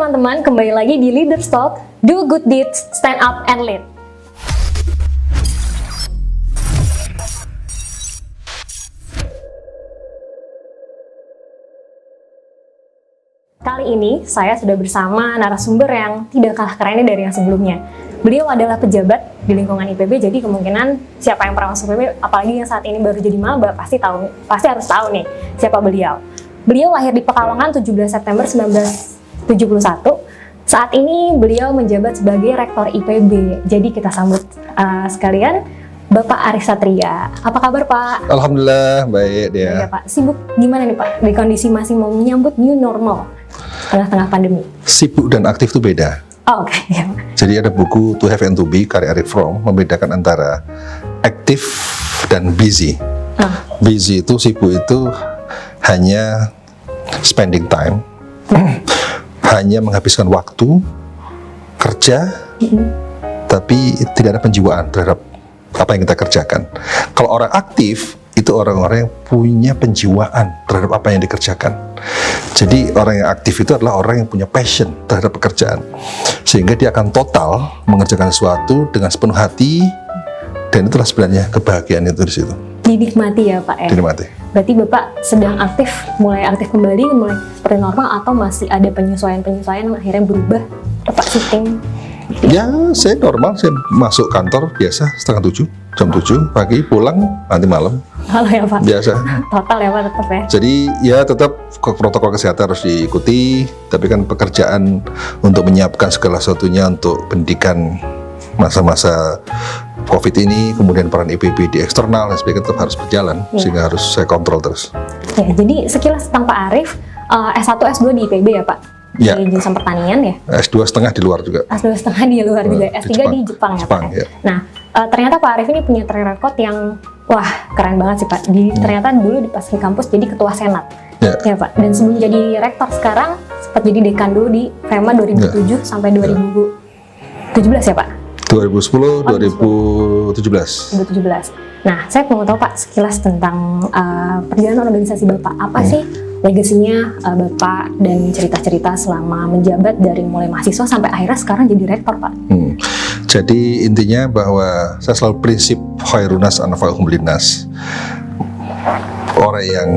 teman-teman, kembali lagi di Leaders Talk, Do Good Deeds, Stand Up and Lead. Kali ini saya sudah bersama narasumber yang tidak kalah kerennya dari yang sebelumnya. Beliau adalah pejabat di lingkungan IPB, jadi kemungkinan siapa yang pernah masuk IPB, apalagi yang saat ini baru jadi maba, pasti harus tahu nih siapa beliau. Beliau lahir di Pekalongan 17 September 1971. Saat ini beliau menjabat sebagai Rektor IPB. Jadi kita sambut sekalian Bapak Arief Satria. Apa kabar Pak? Alhamdulillah baik dia. Ya, Pak. Sibuk gimana nih Pak? Di kondisi masih mau menyambut new normal tengah-tengah pandemi. Sibuk dan aktif itu beda. Oh, oke. Ya. Jadi ada buku To Have and To Be karya Erich Fromm membedakan antara aktif dan busy. Busy itu sibuk itu hanya spending time, hanya menghabiskan waktu kerja, tapi tidak ada penjiwaan terhadap apa yang kita kerjakan. Kalau orang aktif itu orang-orang yang punya penjiwaan terhadap apa yang dikerjakan. Jadi orang yang aktif itu adalah orang yang punya passion terhadap pekerjaan, sehingga dia akan total mengerjakan sesuatu dengan sepenuh hati, dan itulah sebenarnya kebahagiaan itu di situ. Dinikmati ya Pak ya? Dinikmati. Berarti Bapak sedang mulai aktif kembali, mulai seperti normal, atau masih ada penyesuaian yang akhirnya berubah Bapak syuting? Ya, saya normal, saya masuk kantor biasa jam 7 pagi, pulang nanti malam. Halo ya Pak? Biasa. Total ya Pak tetap ya? Jadi ya tetap protokol kesehatan harus diikuti, tapi kan pekerjaan untuk menyiapkan segala sesuatunya untuk pendidikan masa-masa COVID ini, kemudian peran IPB di eksternal dan sebagainya tetap harus berjalan, sehingga harus saya kontrol terus. Ya, jadi sekilas tentang Pak Arief, S1, S2 di IPB ya Pak? Ya. Di jurusan pertanian ya? S2 setengah di luar juga. S2 setengah di luar juga, S3 di Jepang ya Pak? Ya. Nah, ternyata Pak Arief ini punya track record yang, wah keren banget sih Pak. Ternyata dulu pas di kampus jadi ketua senat. Ya Pak, dan sebelum jadi rektor sekarang, sempat jadi dekan dulu di FEMA 2007 sampai 2017 ya Pak? 2010, 2017. Nah, saya mau tahu Pak sekilas tentang perjalanan organisasi Bapak. Apa sih legasinya Bapak dan cerita-cerita selama menjabat dari mulai mahasiswa sampai akhirnya sekarang jadi rektor Pak? Jadi intinya bahwa saya selalu prinsip khairunas anfa'uhum linnas. Orang yang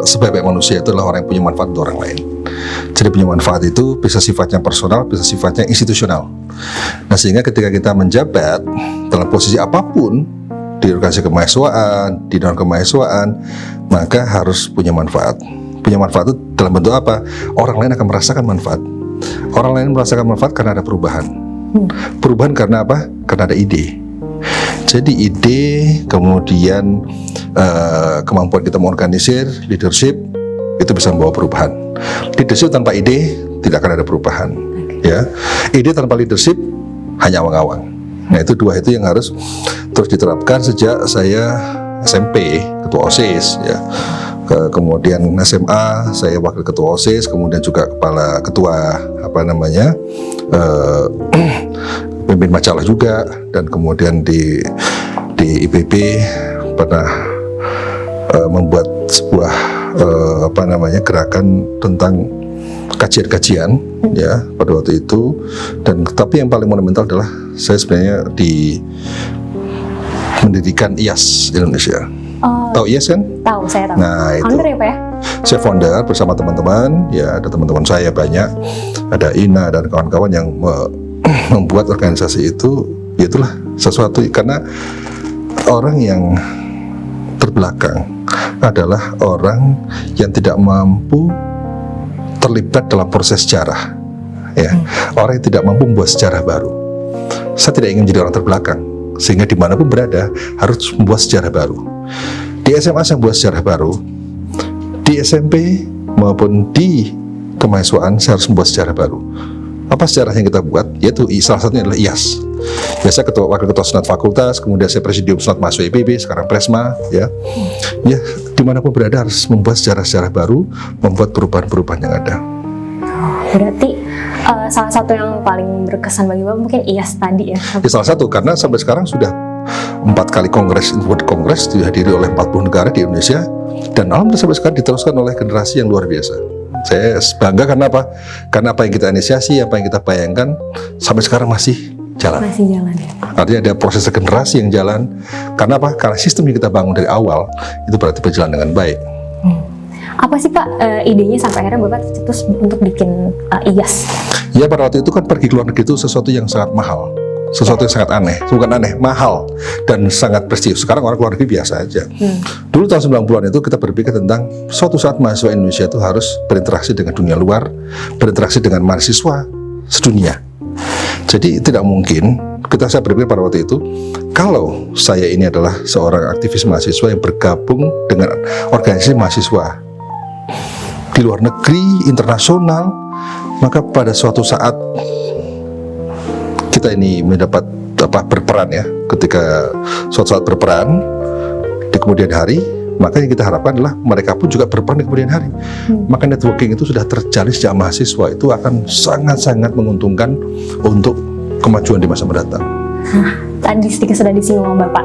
sebaik-baik manusia itu adalah orang yang punya manfaat untuk orang lain. Jadi punya manfaat itu bisa sifatnya personal, bisa sifatnya institusional. Nah, sehingga ketika kita menjabat dalam posisi apapun di organisasi kemahasiswaan, di non kemahasiswaan, maka harus punya manfaat. Punya manfaat itu dalam bentuk apa? Orang lain akan merasakan manfaat. Orang lain merasakan manfaat karena ada perubahan. Perubahan karena apa? Karena ada ide. Jadi ide, kemudian kemampuan kita mengorganisir, leadership, itu bisa membawa perubahan. Leadership tanpa ide tidak akan ada perubahan. Ya, ide tanpa leadership hanya awang-awang. Nah, itu dua itu yang harus terus diterapkan sejak saya SMP, ketua OSIS, ya. Kemudian SMA saya wakil ketua OSIS, kemudian juga kepala ketua pemimpin majalah juga, dan kemudian di IPB pernah membuat sebuah gerakan tentang kajian-kajian ya pada waktu itu. Dan tapi yang paling monumental adalah saya sebenarnya mendirikan IAS Indonesia. Tahu IAS kan? Tahu, saya tahu. Nah, itu. Founder ya Pak ya? Saya founder bersama teman-teman, ya ada teman-teman saya banyak, ada Ina dan kawan-kawan yang membuat organisasi itu. Itulah sesuatu, karena orang yang terbelakang adalah orang yang tidak mampu terlibat dalam proses sejarah, ya. Orang yang tidak mampu membuat sejarah baru. Saya tidak ingin menjadi orang terbelakang, sehingga dimanapun berada harus membuat sejarah baru. Di SMA saya membuat sejarah baru, di SMP maupun di kemahasiswaan saya harus membuat sejarah baru. Apa sejarah yang kita buat? Yaitu salah satunya adalah IAS. Biasa wakil ketua senat fakultas, kemudian saya presidium senat mahasiswa IPB, sekarang Presma, ya. Ya, dimanapun berada harus membuat sejarah-sejarah baru, membuat perubahan-perubahan yang ada. Berarti salah satu yang paling berkesan bagi Bapak mungkin IAS tadi ya? Ya, salah satu, karena sampai sekarang sudah 4 kali World Congress dihadiri oleh 40 negara di Indonesia, dan alhamdulillah sampai sekarang diteruskan oleh generasi yang luar biasa. Saya bangga karena apa? Karena apa yang kita inisiasi, apa yang kita bayangkan sampai sekarang masih jalan. Masih jalan ya. Artinya ada proses regenerasi yang jalan. Karena apa? Karena sistem yang kita bangun dari awal itu berarti berjalan dengan baik. Apa sih Pak idenya sampai akhirnya Bapak tercetus untuk bikin IAS? Ya pada waktu itu kan pergi ke luar negeri itu sesuatu yang sangat mahal. Sesuatu yang sangat aneh, bukan aneh, mahal dan sangat prestisius. Sekarang orang keluar negeri biasa aja. Dulu tahun 90-an itu kita berpikir tentang suatu saat mahasiswa Indonesia itu harus berinteraksi dengan dunia luar, berinteraksi dengan mahasiswa sedunia. Jadi tidak mungkin, saya berpikir pada waktu itu, kalau saya ini adalah seorang aktivis mahasiswa yang bergabung dengan organisasi mahasiswa di luar negeri, internasional, maka pada suatu saat kita ini mendapat berperan ya, ketika suatu saat berperan di kemudian hari, maka yang kita harapkan adalah mereka pun juga berperan di kemudian hari. Maka networking itu sudah terjalin sejak mahasiswa, itu akan sangat-sangat menguntungkan untuk kemajuan di masa mendatang. Tadi sedikit sudah disinggung Bapak,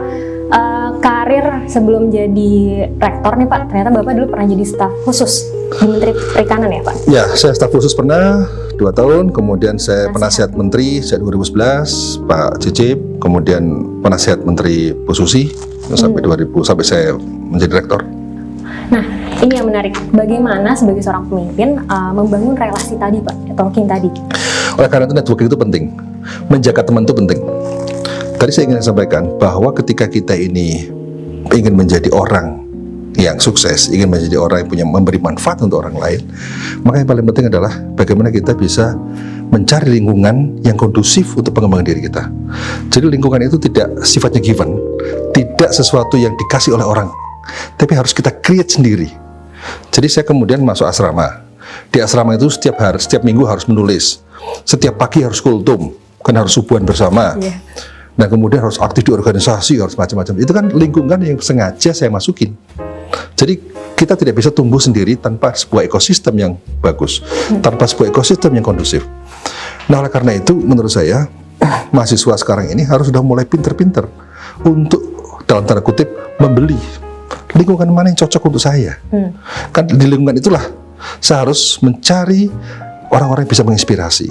karir sebelum jadi rektor nih Pak, ternyata Bapak dulu pernah jadi staf khusus di Menteri Perikanan ya Pak? Ya, saya staf khusus pernah 2 tahun, kemudian saya penasihat menteri sejak 2011, Pak Cicip, kemudian penasihat menteri Bu Susi sampai saya menjadi rektor. Nah, ini yang menarik. Bagaimana sebagai seorang pemimpin membangun relasi tadi Pak, networking tadi? Oleh karena itu networking itu penting, menjaga teman itu penting. Tadi saya ingin sampaikan bahwa ketika kita ini ingin menjadi orang yang sukses, ingin menjadi orang yang punya memberi manfaat untuk orang lain, maka yang paling penting adalah bagaimana kita bisa mencari lingkungan yang kondusif untuk pengembangan diri kita. Jadi lingkungan itu tidak sifatnya given, tidak sesuatu yang dikasih oleh orang, tapi harus kita create sendiri. Jadi saya kemudian masuk asrama. Di asrama itu setiap minggu harus menulis, setiap pagi harus kultum, kan harus subuhan bersama. Nah kemudian harus aktif di organisasi, harus macam-macam. Itu kan lingkungan yang sengaja saya masukin. Jadi kita tidak bisa tumbuh sendiri tanpa sebuah ekosistem yang bagus, tanpa sebuah ekosistem yang kondusif. Nah oleh karena itu menurut saya mahasiswa sekarang ini harus sudah mulai pinter-pinter untuk dalam tanda kutip membeli lingkungan mana yang cocok untuk saya. Kan di lingkungan itulah saya harus mencari orang-orang yang bisa menginspirasi,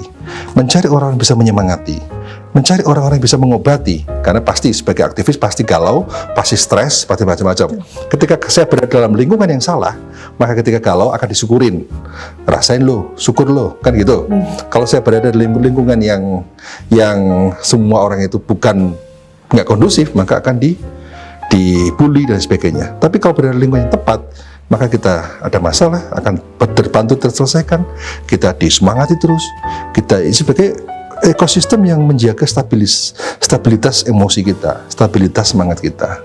mencari orang yang bisa menyemangati, mencari orang-orang yang bisa mengobati. Karena pasti sebagai aktivis pasti galau, pasti stres, pasti macam-macam. Ketika saya berada dalam lingkungan yang salah, maka ketika galau akan disyukurin. Rasain lo, syukur lo, kan gitu. Kalau saya berada di lingkungan yang semua orang itu nggak kondusif, maka akan dibully dan sebagainya. Tapi kalau berada di lingkungan yang tepat, maka kita ada masalah akan terbantu terselesaikan, kita disemangati terus, kita sebagai ekosistem yang menjaga stabilitas emosi kita, stabilitas semangat kita.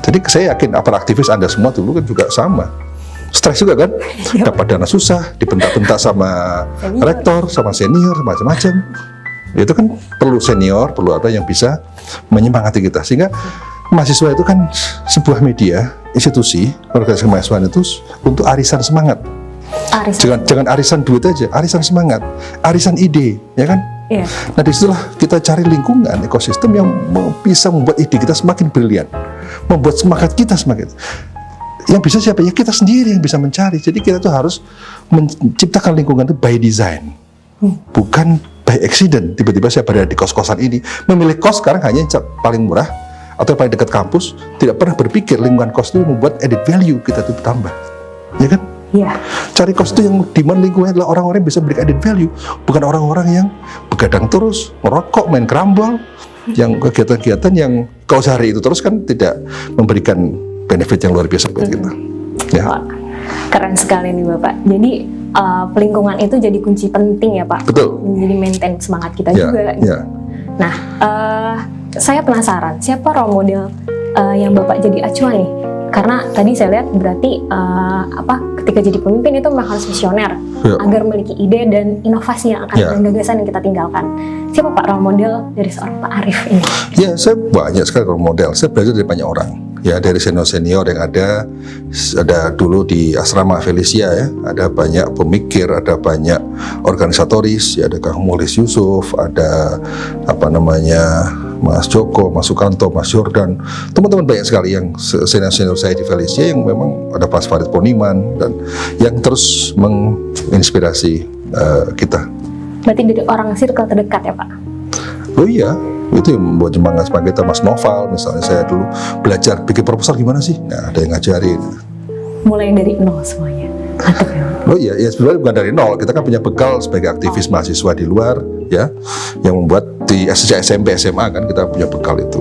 Jadi saya yakin para aktivis Anda semua dulu kan juga sama, stres juga kan, dapat dana susah, dibentak-bentak sama rektor, sama senior, macam-macam. Itu kan perlu senior, perlu ada yang bisa menyemangati kita, sehingga mahasiswa itu kan sebuah media, institusi, organisasi kemahasiswaan itu untuk arisan semangat. Jangan arisan duit aja, arisan semangat, arisan ide, ya kan? Nah disitulah kita cari lingkungan, ekosistem yang bisa membuat ide kita semakin brilian, membuat semangat kita semakin. Yang bisa siapa? Ya kita sendiri yang bisa mencari. Jadi kita tuh harus menciptakan lingkungan itu by design, bukan by accident. Tiba-tiba saya berada di kos-kosan ini, memilih kos sekarang hanya yang paling murah atau yang paling dekat kampus, tidak pernah berpikir lingkungan kos itu membuat added value kita itu bertambah, ya kan? Cari kos itu yang dimana lingkungannya adalah orang-orang yang bisa memberikan added value, bukan orang-orang yang begadang terus, merokok, main kerambol, yang kegiatan-kegiatan yang kalau sehari itu terus kan tidak memberikan benefit yang luar biasa buat kita. Wah, keren sekali nih Bapak. Jadi lingkungan itu jadi kunci penting ya Pak. Betul. Jadi maintain semangat kita juga. Nah, saya penasaran siapa role model yang Bapak jadi acuan nih? Karena tadi saya lihat berarti ketika jadi pemimpin itu memang harus visioner agar memiliki ide dan inovasi yang akan dan gagasan yang kita tinggalkan. Siapa Pak role model dari seorang Pak Arief ini? Ya, saya banyak sekali role model. Saya belajar dari banyak orang. ya dari senior yang ada dulu di asrama Felicia ya, ada banyak pemikir, ada banyak organisatoris, ya ada Kang Mulis Yusuf, ada Mas Joko, Mas Sukanto, Mas Jordan, teman-teman banyak sekali yang senior saya di Felicia, yang memang ada Mas Farid Poniman dan yang terus menginspirasi kita. Berarti dari orang circle terdekat ya Pak? Oh iya, itu yang membuat semangat kita. Mas Noval misalnya, saya dulu belajar bikin proposal gimana sih, nah ada yang ngajarin. Mulai dari nol semuanya. Oh iya, ya sebenarnya bukan dari nol, kita kan punya bekal sebagai aktivis mahasiswa di luar ya, yang membuat di sejak SMP SMA kan kita punya bekal itu.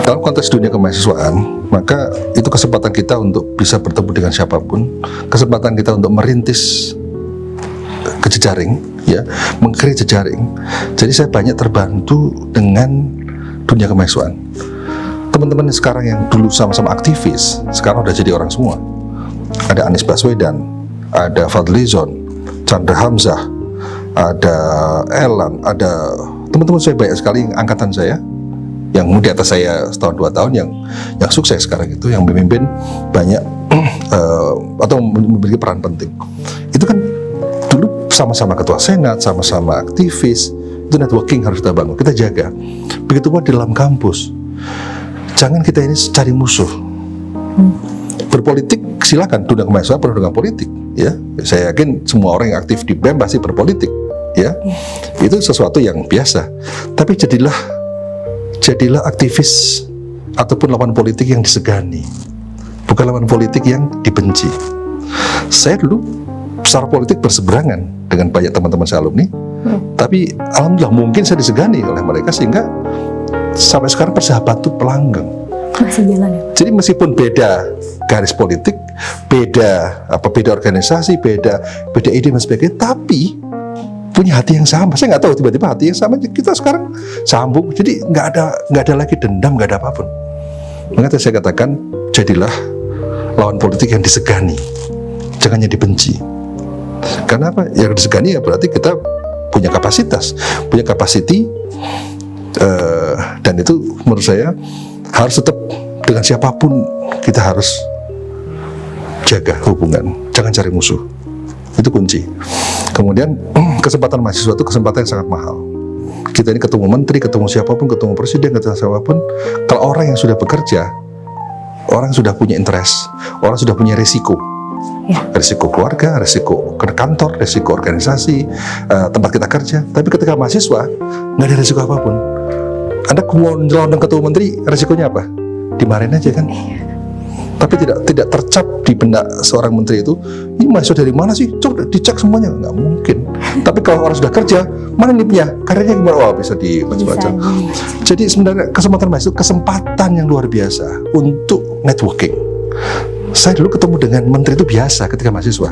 Dalam konteks dunia kemahasiswaan, maka itu kesempatan kita untuk bisa bertemu dengan siapapun, kesempatan kita untuk merintis ke jejaring, ya, meng-create jejaring. Jadi saya banyak terbantu dengan dunia kemahasiswaan. Teman-teman sekarang yang dulu sama-sama aktivis, sekarang udah jadi orang semua. Ada Anies Baswedan, ada Fadlizon, Chandra Hamzah, ada Elan, ada teman-teman saya banyak sekali angkatan saya, yang di atas saya setahun 2 tahun, yang sukses sekarang itu, yang memimpin banyak atau memiliki peran penting. Itu kan dulu sama-sama ketua senat, sama-sama aktivis. Itu networking harus kita bangun, kita jaga. Begitu pun di dalam kampus, jangan kita ini cari musuh. Berpolitik silakan, dunia kemahasiswaan penuh dengan politik, ya. Saya yakin semua orang yang aktif di BEM pasti berpolitik, ya. Itu sesuatu yang biasa. Tapi jadilah aktivis ataupun lawan politik yang disegani, bukan lawan politik yang dibenci. Saya dulu secara politik berseberangan dengan banyak teman-teman saya alumni, tapi alhamdulillah mungkin saya disegani oleh mereka sehingga sampai sekarang persahabatan itu pelanggang. Masih jalan ya? Jadi meskipun beda garis politik, beda organisasi, beda ide dan sebagainya, tapi punya hati yang sama. Saya nggak tahu, tiba-tiba hati yang sama kita sekarang sambung. Jadi nggak ada lagi dendam, nggak ada apapun. Makanya saya katakan, jadilah lawan politik yang disegani, jangan yang dibenci. Karena apa? Yang disegani ya berarti kita punya kapasitas, punya capacity, dan itu menurut saya harus tetap dengan siapapun kita harus jaga hubungan, jangan cari musuh. Itu kunci. Kemudian kesempatan mahasiswa itu kesempatan yang sangat mahal. Kita ini ketemu menteri, ketemu siapapun, ketemu presiden, ketemu siapapun. Kalau orang yang sudah bekerja, orang sudah punya interest, orang sudah punya resiko. Ya. Resiko keluarga, resiko ke kantor, resiko organisasi, tempat kita kerja. Tapi ketika mahasiswa, nggak ada resiko apapun. Anda nyelonong ketemu menteri, resikonya apa? Dimarahin aja kan? Tapi tidak tercap di benak seorang menteri itu, ini mahasiswa dari mana sih? Coba dicek semuanya, nggak mungkin. Tapi kalau orang sudah kerja, mana nipnya? Karirnya gimana? Wah, bisa dibaca-baca. Jadi sebenarnya kesempatan mahasiswa kesempatan yang luar biasa untuk networking. Saya dulu ketemu dengan menteri itu biasa ketika mahasiswa.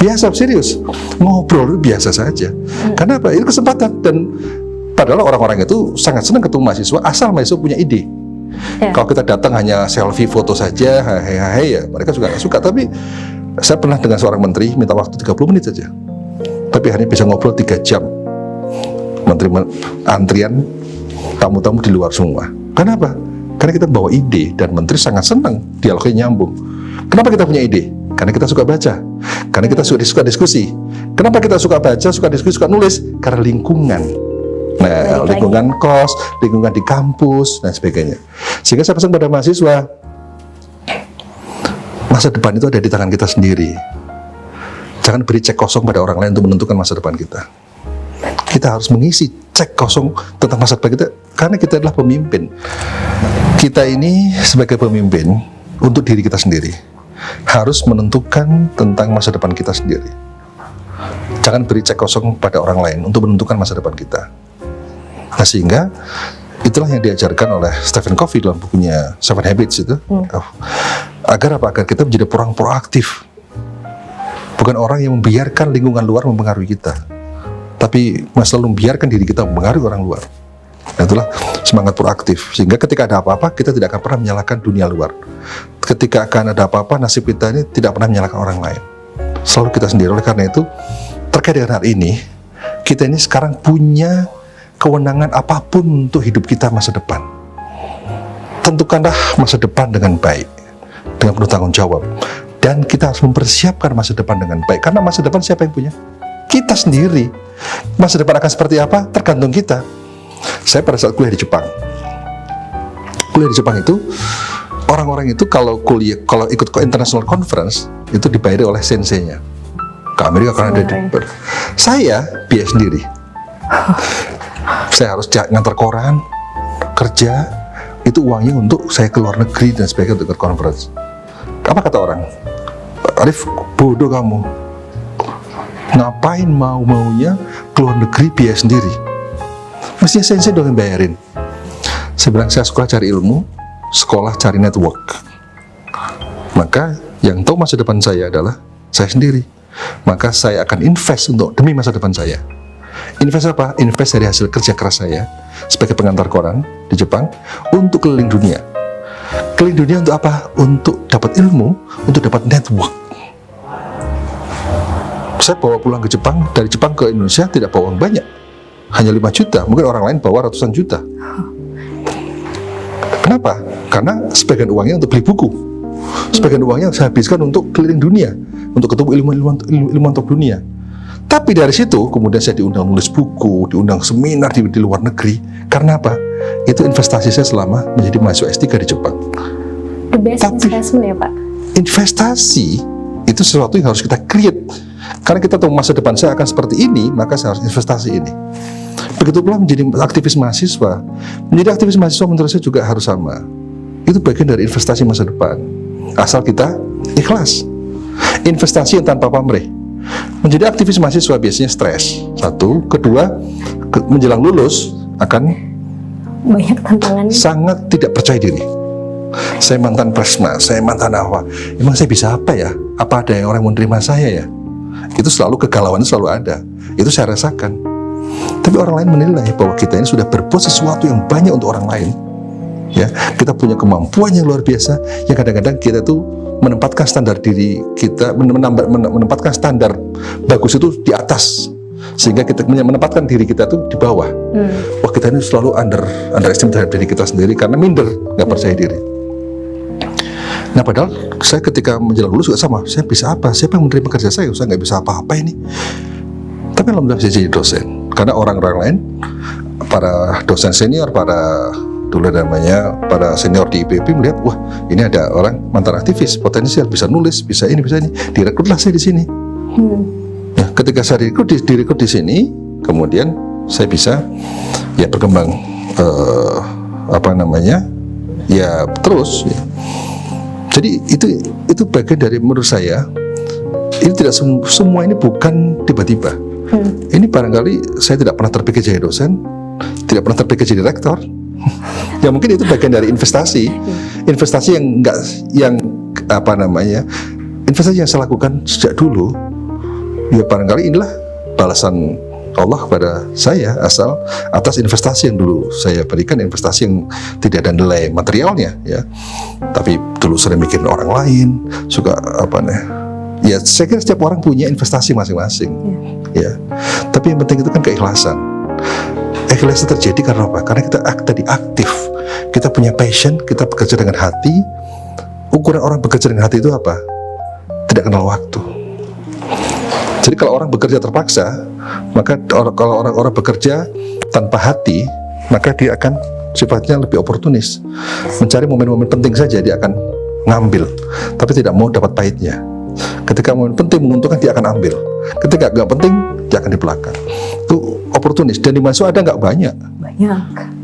Biasa, serius. Ngobrol itu biasa saja. Karena apa? Itu kesempatan. Dan padahal orang-orang itu sangat senang ketemu mahasiswa asal mahasiswa punya ide. Ya. Kalau kita datang hanya selfie foto saja, ya mereka juga nggak suka. Tapi saya pernah dengan seorang menteri minta waktu 30 menit saja. Tapi hanya bisa ngobrol 3 jam. Menteri antrian, tamu-tamu di luar semua. Kenapa? Karena kita bawa ide dan menteri sangat senang, dialognya nyambung. Kenapa kita punya ide? Karena kita suka baca. Karena kita suka diskusi. Kenapa kita suka baca, suka diskusi, suka nulis? Karena lingkungan. Nah, lingkungan kos, lingkungan di kampus, dan sebagainya. Sehingga saya pesan pada mahasiswa, masa depan itu ada di tangan kita sendiri. Jangan beri cek kosong pada orang lain untuk menentukan masa depan kita. Kita harus mengisi cek kosong tentang masa depan kita, karena kita adalah pemimpin. Kita ini sebagai pemimpin untuk diri kita sendiri harus menentukan tentang masa depan kita sendiri. Jangan beri cek kosong pada orang lain untuk menentukan masa depan kita. Nah, sehingga itulah yang diajarkan oleh Stephen Covey dalam bukunya Seven Habits itu. Agar apa? Agar kita menjadi orang proaktif. Bukan orang yang membiarkan lingkungan luar mempengaruhi kita, tapi selalu membiarkan diri kita mempengaruhi orang luar. Nah, itulah semangat proaktif. Sehingga ketika ada apa-apa, kita tidak akan pernah menyalahkan dunia luar. Ketika akan ada apa-apa, nasib kita ini tidak pernah menyalahkan orang lain. Selalu kita sendiri. Oleh karena itu, terkait dengan hal ini, kita ini sekarang punya kewenangan apapun untuk hidup kita masa depan. tentukanlah masa depan dengan baik, dengan penuh tanggung jawab. Dan kita harus mempersiapkan masa depan dengan baik. Karena masa depan siapa yang punya? Kita sendiri. Masa depan akan seperti apa? Tergantung kita. Saya pada saat kuliah di Jepang. Kuliah di Jepang itu, orang-orang itu kalau ikut ke international conference, itu dibayari oleh sensei-nya. Ke Amerika karena ada saya biaya sendiri. Saya harus ngantar koran, kerja, itu uangnya untuk saya ke luar negeri dan sebagainya untuk ikut conference. Apa kata orang? Arif, bodoh kamu. Ngapain mau-maunya ke luar negeri biaya sendiri? Mestinya sensei dong yang bayarin. Saya bilang, saya sekolah cari ilmu, sekolah cari network. Maka yang tahu masa depan saya adalah saya sendiri. Maka saya akan invest demi masa depan saya. Invest apa? Invest dari hasil kerja keras saya sebagai pengantar koran di Jepang untuk keliling dunia. Keliling dunia untuk apa? Untuk dapat ilmu, untuk dapat network. Saya bawa pulang ke Jepang, dari Jepang ke Indonesia tidak bawa uang banyak, hanya 5 juta, mungkin orang lain bawa ratusan juta. Kenapa? Karena sebagian uangnya untuk beli buku, sebagian uangnya saya habiskan untuk keliling dunia, untuk ketemu ilmuwan top dunia. Tapi dari situ kemudian saya diundang nulis buku, diundang seminar di luar negeri. Karena apa? Itu investasi saya selama menjadi mahasiswa S3 di Jepang. The best investment ya Pak? Investasi itu sesuatu yang harus kita create. Karena kita tahu masa depan saya akan seperti ini, maka saya harus investasi ini. Begitu pula menjadi aktivis mahasiswa. Menjadi aktivis mahasiswa menurut saya juga harus sama. Itu bagian dari investasi masa depan. Asal kita ikhlas. Investasi yang tanpa pamrih. Menjadi aktivis mahasiswa biasanya stres. Satu, kedua, menjelang lulus akan banyak tantangan. Sangat tidak percaya diri. Saya mantan presma, saya mantan apa? Emang saya bisa apa ya? Apa ada yang orang menerima saya ya? Itu selalu kegalauan selalu ada. Itu saya rasakan. Tapi orang lain menilai bahwa kita ini sudah berbuat sesuatu yang banyak untuk orang lain. Ya, kita punya kemampuan yang luar biasa. Yang kadang-kadang kita tuh menempatkan standar diri kita, menempatkan standar bagus itu di atas, sehingga kita menempatkan diri kita tuh di bawah. Wah, kita ini selalu underestimate terhadap diri kita sendiri karena minder, nggak percaya diri. Nah, padahal saya ketika menjelang lulus juga sama. Saya bisa apa? Siapa yang menerima kerja saya? Saya nggak bisa apa-apa ini. Tapi alhamdulillah bisa jadi dosen. Karena orang-orang lain, para dosen senior, para senior di IPB melihat, wah ini ada orang mantan aktivis, potensial, bisa nulis, bisa ini, direkrutlah saya di sini. Nah, ketika saya direkrut di sini, kemudian saya bisa ya berkembang terus. Ya. Jadi itu bagian dari menurut saya. Ini tidak semua ini bukan tiba-tiba. Ini barangkali saya tidak pernah terpikir jadi dosen, tidak pernah terpikir jadi rektor. Ya mungkin itu bagian dari investasi investasi yang saya lakukan sejak dulu. Ya barangkali inilah balasan Allah kepada saya atas investasi yang dulu saya berikan, investasi yang tidak ada nilai materialnya ya. Tapi dulu sering mikirin orang lain, suka ya saya kira setiap orang punya investasi masing-masing. Ya. Tapi yang penting itu kan keikhlasan. Keikhlasan terjadi karena apa? Karena kita tadi aktif, kita punya passion, kita bekerja dengan hati. Ukuran orang bekerja dengan hati itu apa? Tidak kenal waktu. Jadi kalau orang bekerja terpaksa, maka kalau orang bekerja tanpa hati, maka dia akan sifatnya lebih oportunis, mencari momen-momen penting saja dia akan ngambil, tapi tidak mau dapat pahitnya. Ketika momen penting menguntungkan dia akan ambil, ketika nggak penting dia akan di belakang. Itu oportunis dan di mahasiswa ada nggak banyak.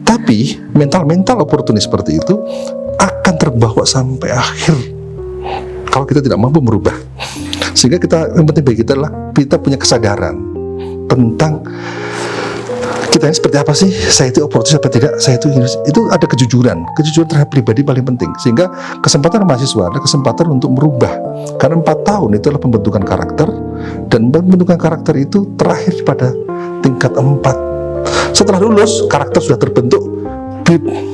Tapi mental oportunis seperti itu akan terbawa sampai akhir kalau kita tidak mampu merubah. Sehingga yang penting bagi kita adalah kita punya kesadaran tentang kita ini seperti apa sih, saya itu oportunis apa tidak, saya itu ada kejujuran terhadap pribadi paling penting. Sehingga kesempatan mahasiswa adalah kesempatan untuk merubah, karena 4 tahun itu adalah pembentukan karakter, dan pembentukan karakter itu terakhir pada tingkat 4. Setelah lulus karakter sudah terbentuk,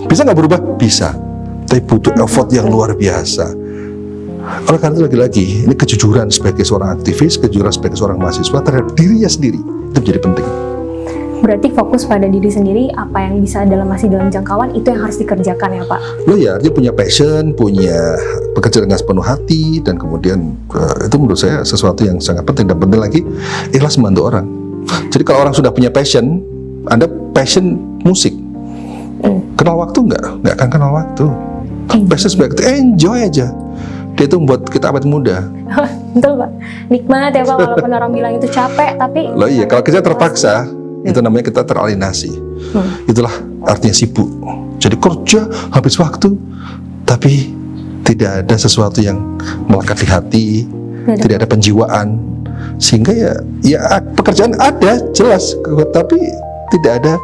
bisa nggak berubah? Bisa, tapi butuh effort yang luar biasa. Oleh karena itu lagi-lagi ini kejujuran sebagai seorang aktivis, kejujuran sebagai seorang mahasiswa terhadap dirinya sendiri itu menjadi penting. Berarti fokus pada diri sendiri, apa yang bisa masih dalam jangkauan itu yang harus dikerjakan ya Pak. Lo ya, dia punya passion, punya bekerja dengan sepenuh hati, dan kemudian itu menurut saya sesuatu yang sangat penting, dan penting lagi ikhlas membantu orang. Jadi kalau orang sudah punya passion, Anda passion musik, kenal waktu nggak akan kenal waktu. Passion sebagai itu enjoy aja. Dia itu membuat kita awet muda. Betul Pak, nikmat ya Pak, walaupun orang bilang itu capek, tapi Loh iya, kalau kita terpaksa, itu namanya kita teralienasi. Itulah artinya sibuk. Jadi kerja habis waktu, tapi tidak ada sesuatu yang melekat di hati, tidak ada penjiwaan, sehingga ya pekerjaan ada jelas, tapi tidak ada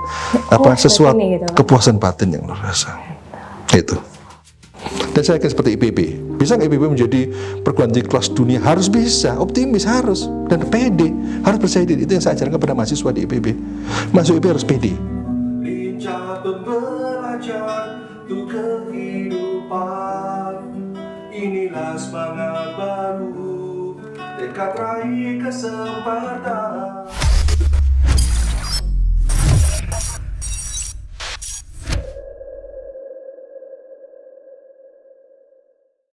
sesuatu gitu, kepuasan batin yang luar biasa. Itu. Dan saya yakin seperti IPB, bisa nggak IPB menjadi perguruan tinggi kelas dunia? Harus bisa, optimis harus, dan pede, harus percaya diri. Itu yang saya ajarkan kepada mahasiswa di IPB. Masuk IPB harus pede. Lincah pembelajar untuk kehidupan, inilah semangat baru, tekad raih kesempatan.